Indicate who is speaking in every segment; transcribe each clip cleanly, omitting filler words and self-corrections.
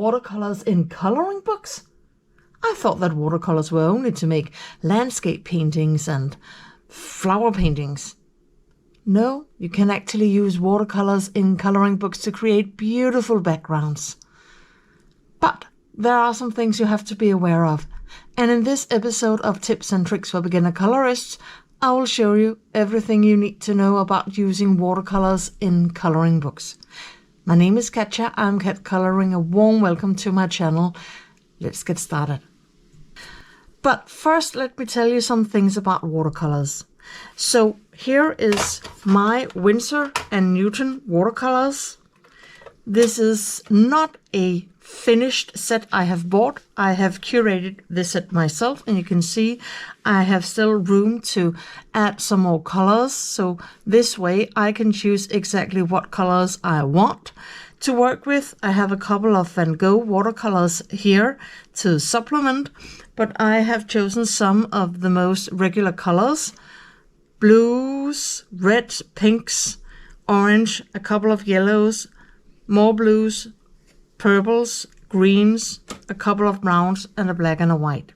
Speaker 1: watercolors in coloring books? I thought that watercolors were only to make landscape paintings and flower paintings. No, you can actually use watercolors in coloring books to create beautiful backgrounds. But there are some things you have to be aware of. And in this episode of Tips and Tricks for Beginner Colorists, I will show you everything you need to know about using watercolors in coloring books. My name is Katja, I'm CatColouring. A warm welcome to my channel. Let's get started. But first, let me tell you some things about watercolors. So here is my Winsor Newton watercolors. This is not a finished set I have bought. I have curated this set myself, and you can see I have still room to add some more colors. So this way I can choose exactly what colors I want to work with. I have a couple of Van Gogh watercolors here to supplement, but I have chosen some of the most regular colors: blues, reds, pinks, orange, a couple of yellows, more blues, purples, greens, a couple of browns, and a black and a white.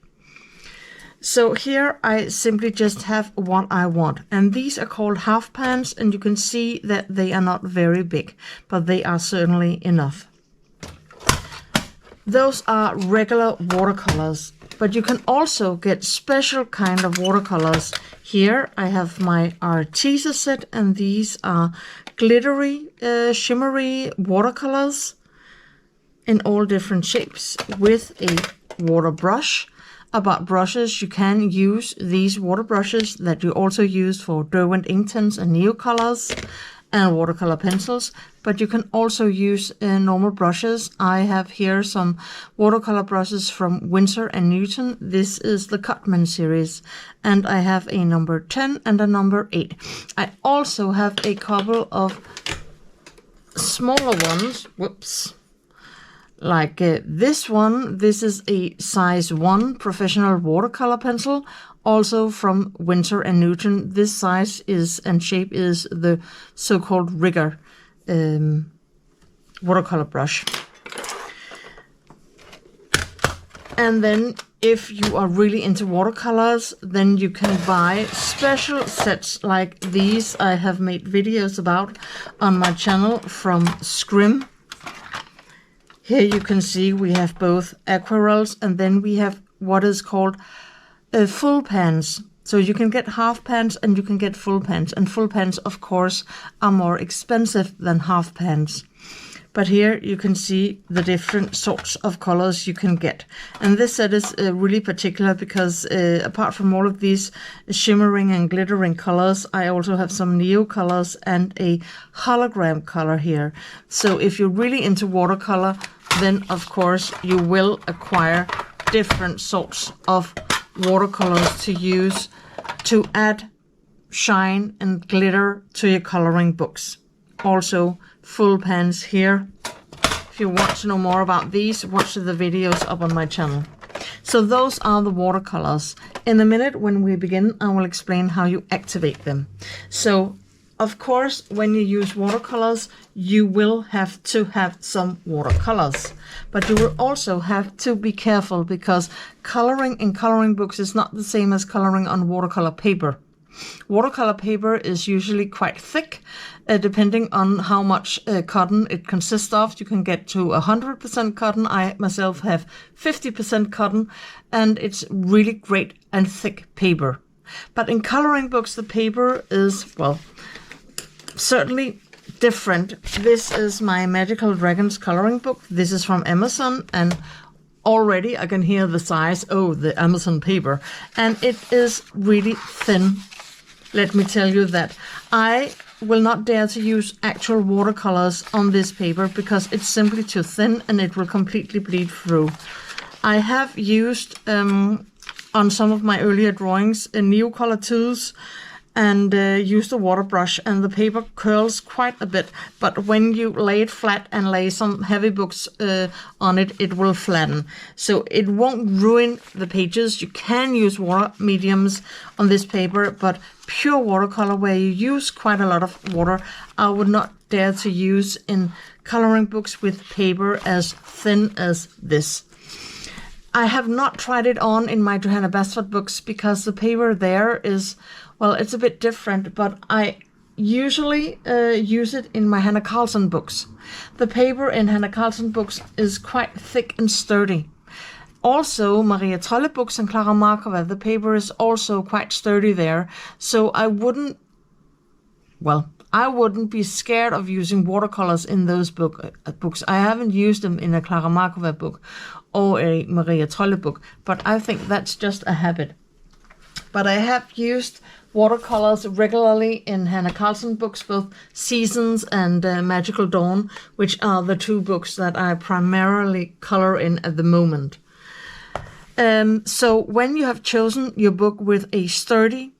Speaker 1: So here I simply just have what I want. And these are called half pans, and you can see that they are not very big, but they are certainly enough. Those are regular watercolors, but you can also get special kind of watercolors. Here I have my Arteza set, and these are glittery, shimmery watercolors in all different shapes with a water brush. About brushes, you can use these water brushes that you also use for Derwent Inkpens and Neocolors and watercolor pencils, but you can also use normal brushes. I have here some watercolor brushes from Winsor Newton. This is the Cutman series, and I have a number 10 and a number 8. I also have a couple of smaller ones, like this one. This is a size 1 professional watercolor pencil, also from Winsor Newton. This size is and shape is the so-called rigger watercolor brush. And then if you are really into watercolors, then you can buy special sets like these I have made videos about on my channel from Scrim. Here you can see we have both aquarels, and then we have what is called full pans. So you can get half pans and you can get full pans. And full pans, of course, are more expensive than half pans. But here you can see the different sorts of colors you can get. And this set is really particular because apart from all of these shimmering and glittering colors, I also have some neo colors and a hologram color here. So if you're really into watercolor, then of course you will acquire different sorts of watercolors to use to add shine and glitter to your coloring books. Also full pans here. If you want to know more about these, watch the videos up on my channel. So those are the watercolors. In a minute when we begin, I will explain how you activate them. So of course, when you use watercolors, you will have to have some watercolors. But you will also have to be careful because coloring in coloring books is not the same as coloring on watercolor paper. Watercolor paper is usually quite thick, depending on how much cotton it consists of. You can get to 100% cotton. I myself have 50% cotton, and it's really great and thick paper. But in coloring books, the paper is, well, certainly different. This is my Magical Dragons coloring book. This is from Amazon, and already I can hear the size. Oh, the Amazon paper. And it is really thin. Let me tell you that I will not dare to use actual watercolors on this paper because it's simply too thin and it will completely bleed through. I have used on some of my earlier drawings Neocolor tools and use the water brush, and the paper curls quite a bit, but when you lay it flat and lay some heavy books on it, it will flatten. So it won't ruin the pages. You can use water mediums on this paper, but pure watercolor where you use quite a lot of water, I would not dare to use in coloring books with paper as thin as this. I have not tried it on in my Johanna Basford books because the paper there is, well, it's a bit different, but I usually use it in my Hanna Karlzon books. The paper in Hanna Karlzon books is quite thick and sturdy. Also, Maria Trolle books and Clara Markova, the paper is also quite sturdy there, so I wouldn't be scared of using watercolors in those books. I haven't used them in a Clara Markova book or a Maria Trolle book, but I think that's just a habit. But I have used watercolors regularly in Hanna Karlzon books, both Seasons and Magical Dawn, which are the two books that I primarily color in at the moment. So when you have chosen your book with a sturdy,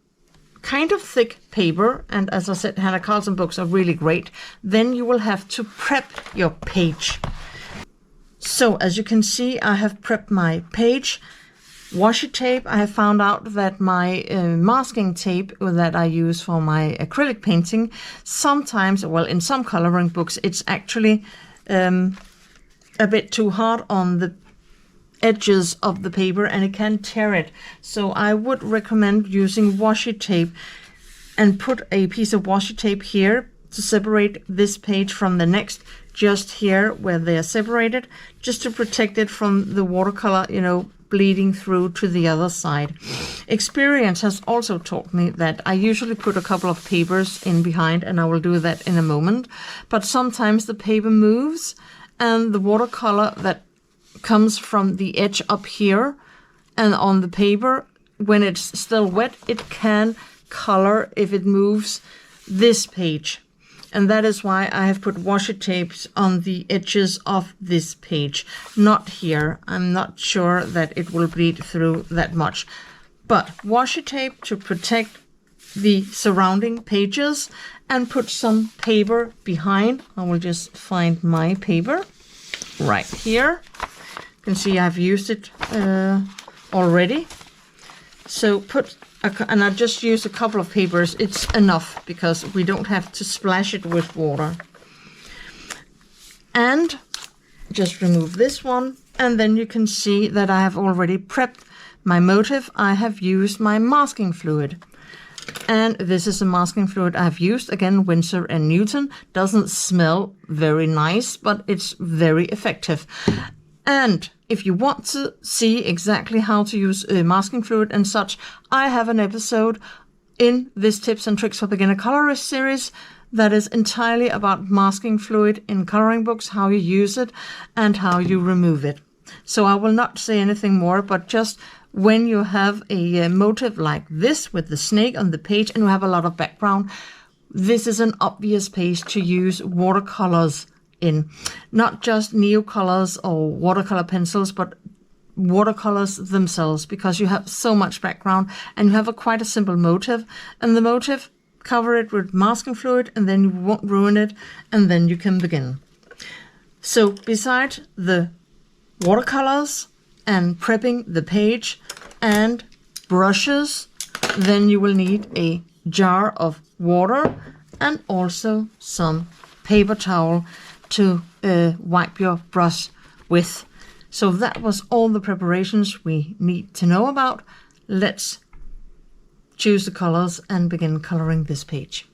Speaker 1: kind of thick paper, and as I said, Hanna Karlzon books are really great, then you will have to prep your page. So as you can see, I have prepped my page. Washi tape, I have found out that my masking tape that I use for my acrylic painting, sometimes, well, in some coloring books, it's actually a bit too hard on the edges of the paper and it can tear it. So I would recommend using washi tape and put a piece of washi tape here to separate this page from the next, just here where they are separated, just to protect it from the watercolor, bleeding through to the other side. Experience has also taught me that I usually put a couple of papers in behind, and I will do that in a moment, but sometimes the paper moves and the watercolor that comes from the edge up here and on the paper, when it's still wet, it can color if it moves this page. And that is why I have put washi tapes on the edges of this page, not here. I'm not sure that it will bleed through that much. But washi tape to protect the surrounding pages and put some paper behind. I will just find my paper right here. You can see I've used it already. So and I just use a couple of papers. It's enough because we don't have to splash it with water. And just remove this one. And then you can see that I have already prepped my motif. I have used my masking fluid. And this is a masking fluid I've used. Again, Winsor and Newton. Doesn't smell very nice, but it's very effective. And if you want to see exactly how to use masking fluid and such, I have an episode in this Tips and Tricks for Beginner Colorists series that is entirely about masking fluid in coloring books, how you use it and how you remove it. So I will not say anything more, but just when you have a motif like this with the snake on the page and you have a lot of background, this is an obvious page to use watercolors in. Not just neocolors or watercolor pencils, but watercolors themselves, because you have so much background and you have quite a simple motif. And the motif, cover it with masking fluid and then you won't ruin it, and then you can begin. So besides the watercolors and prepping the page and brushes, then you will need a jar of water and also some paper towel to wipe your brush with. So that was all the preparations we need to know about. Let's choose the colors and begin coloring this page.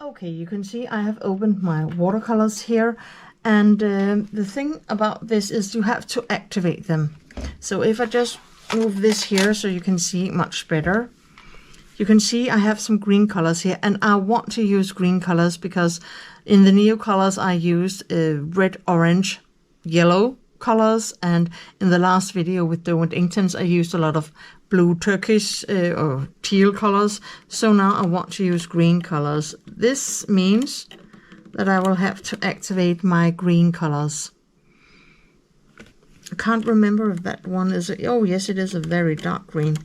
Speaker 1: Okay, you can see I have opened my watercolors here, and the thing about this is you have to activate them. So if I just move this here so you can see much better, you can see I have some green colors here, and I want to use green colors because in the neo colors I used red, orange, yellow colors, and in the last video with Derwent Inktense I used a lot of blue, turquoise or teal colors. So now I want to use green colors. This means that I will have to activate my green colors. I can't remember if that one is oh yes, it is a very dark green.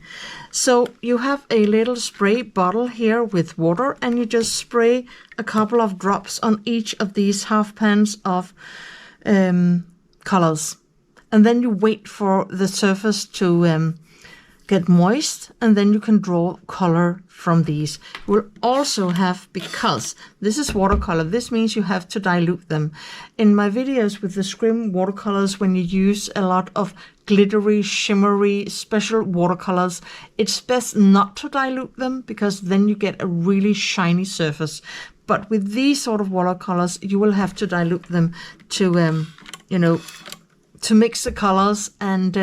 Speaker 1: So you have a little spray bottle here with water, and you just spray a couple of drops on each of these half pans of colors, and then you wait for the surface to get moist, and then you can draw color from these. You will also have, because this is watercolor, this means you have to dilute them. In my videos with the Scrim watercolors, when you use a lot of glittery, shimmery, special watercolors, it's best not to dilute them, because then you get a really shiny surface. But with these sort of watercolors, you will have to dilute them to, you know, to mix the colors, and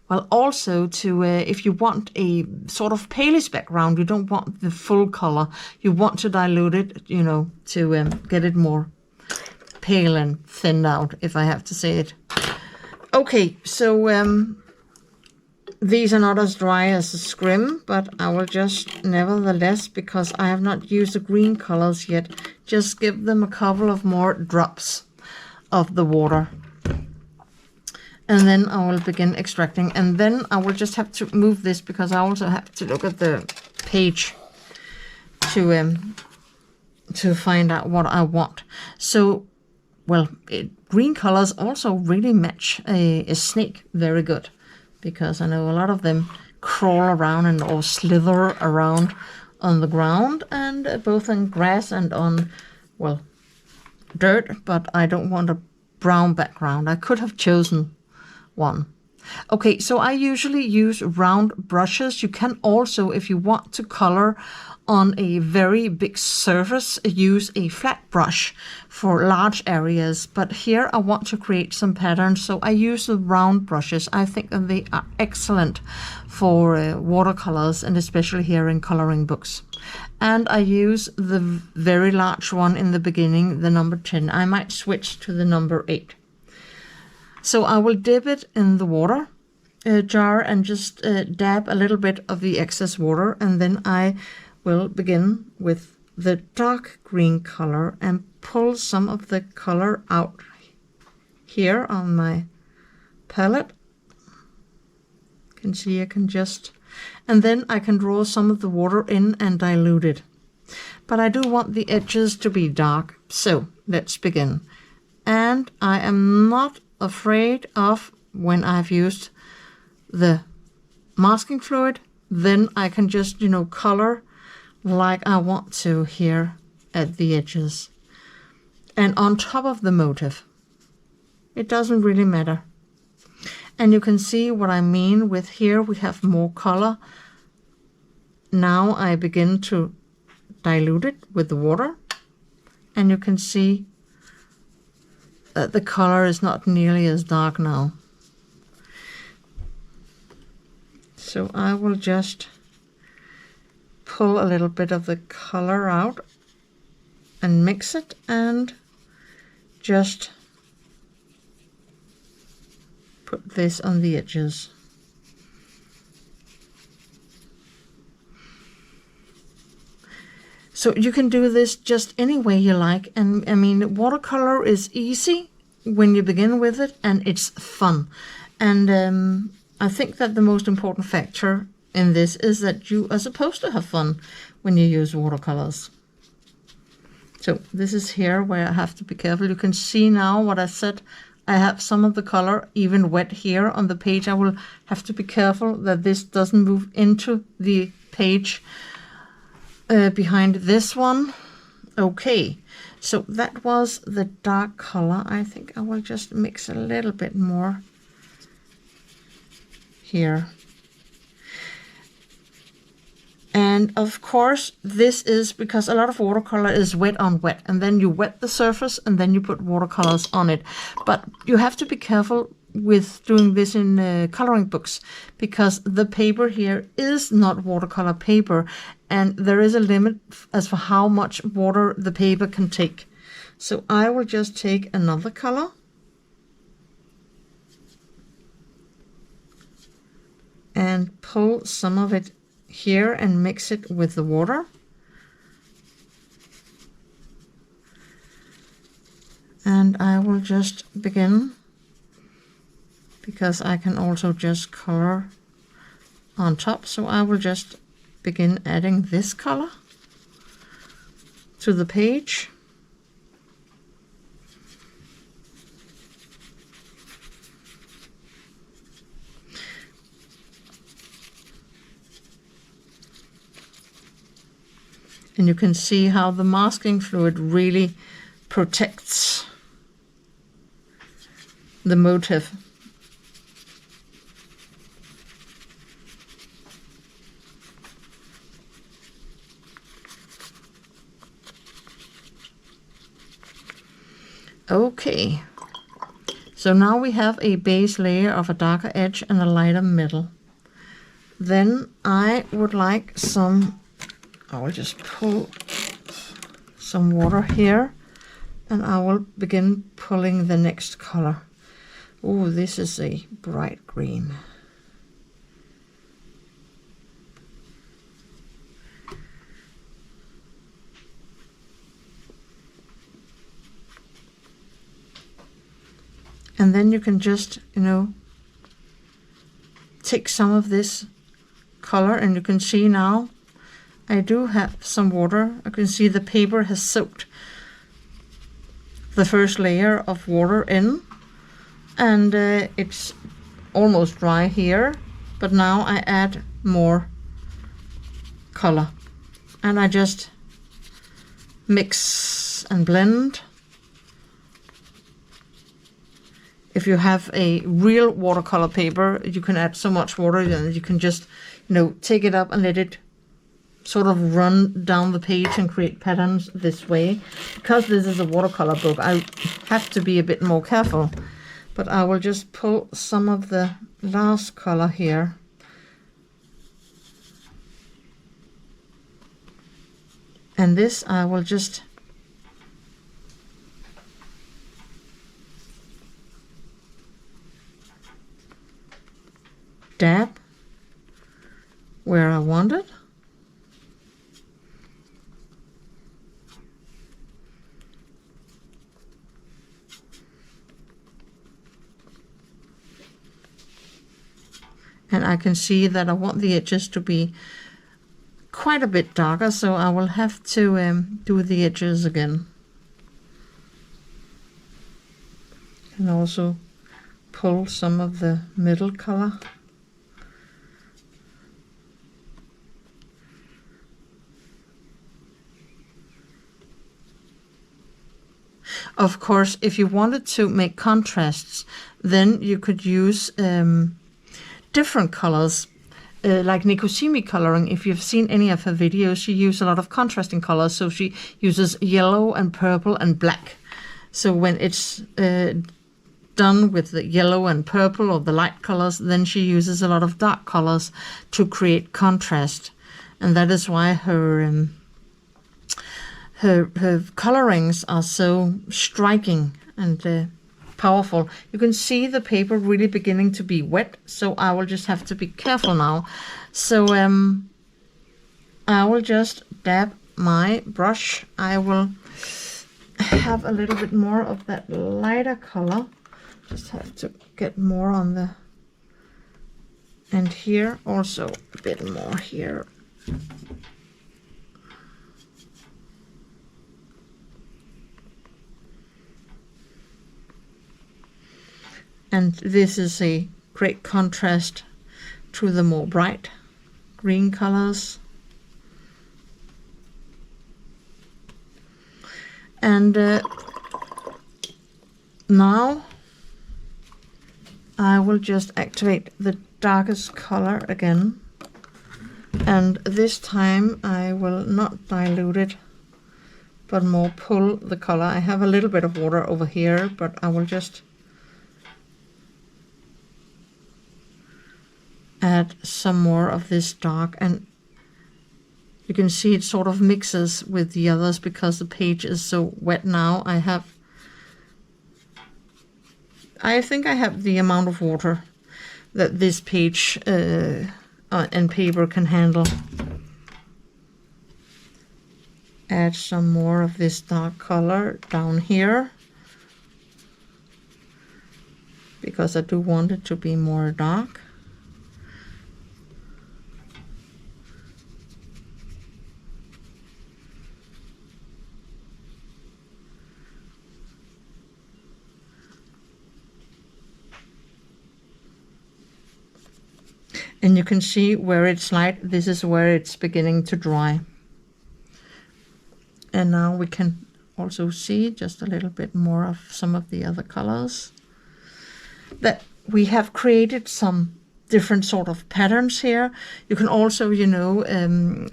Speaker 1: well, also to, if you want a sort of palish background, you don't want the full color, you want to dilute it, you know, to get it more pale and thinned out, if I have to say it. Okay, so these are not as dry as the Scrim, but I will just, nevertheless, because I have not used the green colors yet, just give them a couple of more drops of the water. And then I will begin extracting. And then I will just have to move this, because I also have to look at the page to find out what I want. So, well, green colors also really match a snake very good, because I know a lot of them crawl around and or slither around on the ground, and both on grass and on, well, dirt, but I don't want a brown background. I could have chosen one. Okay, so I usually use round brushes. You can also, if you want to color on a very big surface, use a flat brush for large areas. But here I want to create some patterns, so I use the round brushes. I think that they are excellent for watercolors, and especially here in coloring books. And I use the very large one in the beginning, the number 10. I might switch to the number 8. So I will dip it in the water jar and just dab a little bit of the excess water, and then I will begin with the dark green color and pull some of the color out here on my palette. You can see I can just, and then I can draw some of the water in and dilute it. But I do want the edges to be dark, so let's begin. And I am not afraid of, when I've used the masking fluid, then I can just, you know, color like I want to here at the edges and on top of the motif. It doesn't really matter. And you can see what I mean with here we have more color. Now I begin to dilute it with the water, and you can see that the color is not nearly as dark now. So I will just pull a little bit of the color out and mix it, and just put this on the edges. So you can do this just any way you like, and I mean, watercolor is easy when you begin with it, and it's fun. And I think that the most important factor in this is that you are supposed to have fun when you use watercolors. So this is here where I have to be careful. You can see now what I said. I have some of the color even wet here on the page. I will have to be careful that this doesn't move into the page behind this one. Okay, so that was the dark color. I think I will just mix a little bit more here. And of course, this is because a lot of watercolor is wet on wet, and then you wet the surface and then you put watercolors on it. But you have to be careful with doing this in coloring books, because the paper here is not watercolor paper, and there is a limit as for how much water the paper can take. So I will just take another color and pull some of it here and mix it with the water. And I will just begin, because I can also just color on top. So I will just begin adding this color to the page. And you can see how the masking fluid really protects the motif. Okay, so now we have a base layer of a darker edge and a lighter middle. Then I would like I will just pull some water here, and I will begin pulling the next color. Oh, this is a bright green. And then you can just, take some of this color, and you can see now I do have some water. I can see the paper has soaked the first layer of water in, and it's almost dry here, but now I add more color, and I just mix and blend. If you have a real watercolor paper, you can add so much water, and you can just, take it up and let it sort of run down the page and create patterns this way. Because this is a watercolor book, I have to be a bit more careful. But I will just pull some of the last color here. And this I will just dab where I want it. And I can see that I want the edges to be quite a bit darker, so I will have to do the edges again. And also pull some of the middle color. Of course, if you wanted to make contrasts, then you could use different colors, like Nikosimi coloring. If you've seen any of her videos, she uses a lot of contrasting colors. So she uses yellow and purple and black. So when it's done with the yellow and purple or the light colors, then she uses a lot of dark colors to create contrast. And that is why her colorings are so striking and powerful. You can see the paper really beginning to be wet, so I will just have to be careful now. So I will just dab my brush. I will have a little bit more of that lighter color. Just have to get more on the, and here also a bit more here. And this is a great contrast to the more bright green colors. And now I will just activate the darkest color again. And this time I will not dilute it, but more pull the color. I have a little bit of water over here, but I will just add some more of this dark, and you can see it sort of mixes with the others because the page is so wet now. I think I have the amount of water that this page and paper can handle. Add some more of this dark color down here because I do want it to be more dark. And you can see where it's light, this is where it's beginning to dry. And now we can also see just a little bit more of some of the other colors. That we have created some different sort of patterns here. You can also, you know,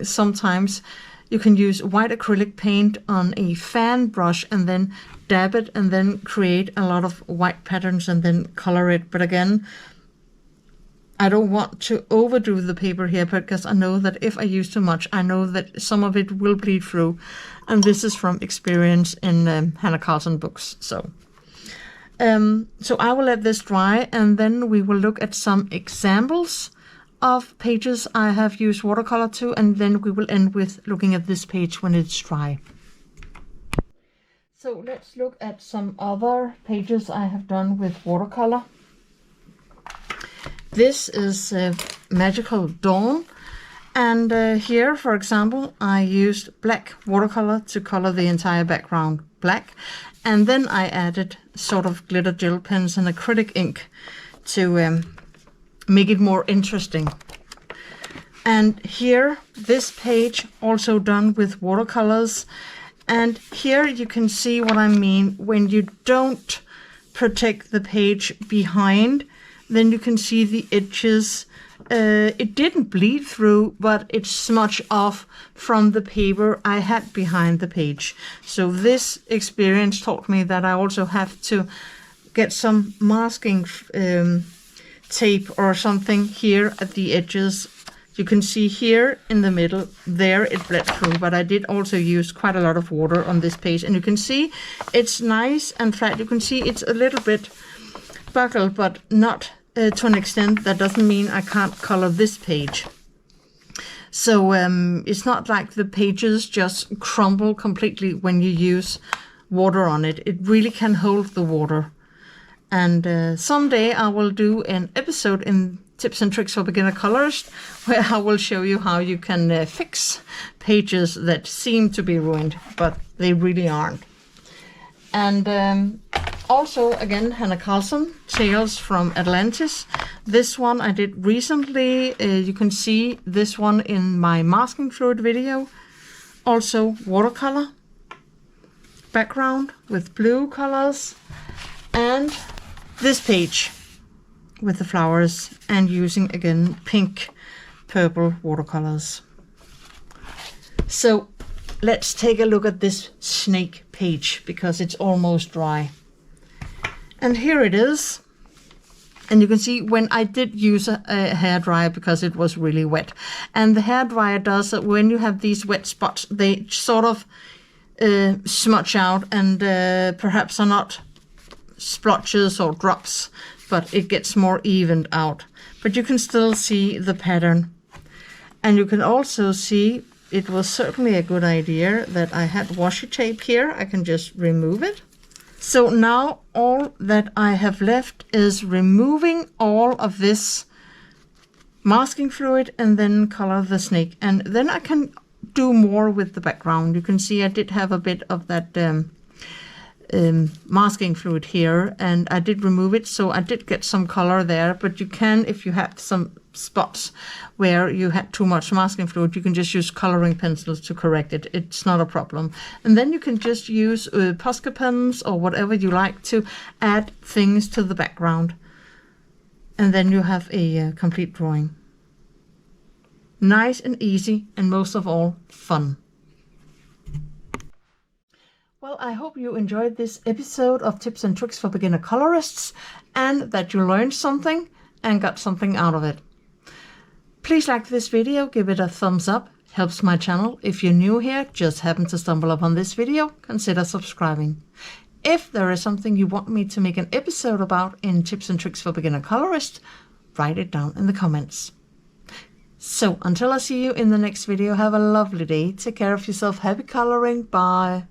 Speaker 1: sometimes you can use white acrylic paint on a fan brush and then dab it and then create a lot of white patterns and then color it. But again, I don't want to overdo the paper here because I know that if I use too much, I know that some of it will bleed through. And this is from experience in Hanna Karlzon books. So I will let this dry, and then we will look at some examples of pages I have used watercolor to, and then we will end with looking at this page when it's dry. So let's look at some other pages I have done with watercolor. This is Magical Dawn, and here, for example, I used black watercolor to color the entire background black, and then I added sort of glitter gel pens and acrylic ink to make it more interesting. And here, this page also done with watercolors, and here you can see what I mean. When you don't protect the page behind, then you can see the edges. It didn't bleed through, but it smudged off from the paper I had behind the page. So this experience taught me that I also have to get some masking tape or something here at the edges. You can see here in the middle, there it bled through, but I did also use quite a lot of water on this page. And you can see it's nice and flat. You can see it's a little bit buckled, but not to an extent. That doesn't mean I can't color this page. So it's not like the pages just crumble completely when you use water on it. It really can hold the water. And someday I will do an episode in Tips and Tricks for Beginner Colorists where I will show you how you can fix pages that seem to be ruined, but they really aren't. And also, again, Hanna Karlzon, Tales from Atlantis. This one I did recently. You can see this one in my masking fluid video. Also watercolor background with blue colors. And this page with the flowers and using, again, pink, purple watercolors. So let's take a look at this snake page because it's almost dry. And here it is. And you can see when I did use a hairdryer because it was really wet. And the hairdryer does that when you have these wet spots, they sort of smudge out and perhaps are not splotches or drops, but it gets more evened out. But you can still see the pattern. And you can also see it was certainly a good idea that I had washi tape here. I can just remove it. So now all that I have left is removing all of this masking fluid and then color the snake. And then I can do more with the background. You can see I did have a bit of that masking fluid here, and I did remove it, so I did get some color there. But you can, if you had some spots where you had too much masking fluid, you can just use coloring pencils to correct it. It's not a problem. And then you can just use Posca pens or whatever you like to add things to the background, and then you have a complete drawing. Nice and easy, and most of all, fun. Well, I hope you enjoyed this episode of Tips and Tricks for Beginner Colorists, and that you learned something and got something out of it. Please like this video, give it a thumbs up, helps my channel. If you're new here, just happen to stumble upon this video, consider subscribing. If there is something you want me to make an episode about in Tips and Tricks for Beginner Colorists, write it down in the comments. So until I see you in the next video, have a lovely day, take care of yourself, happy coloring, bye!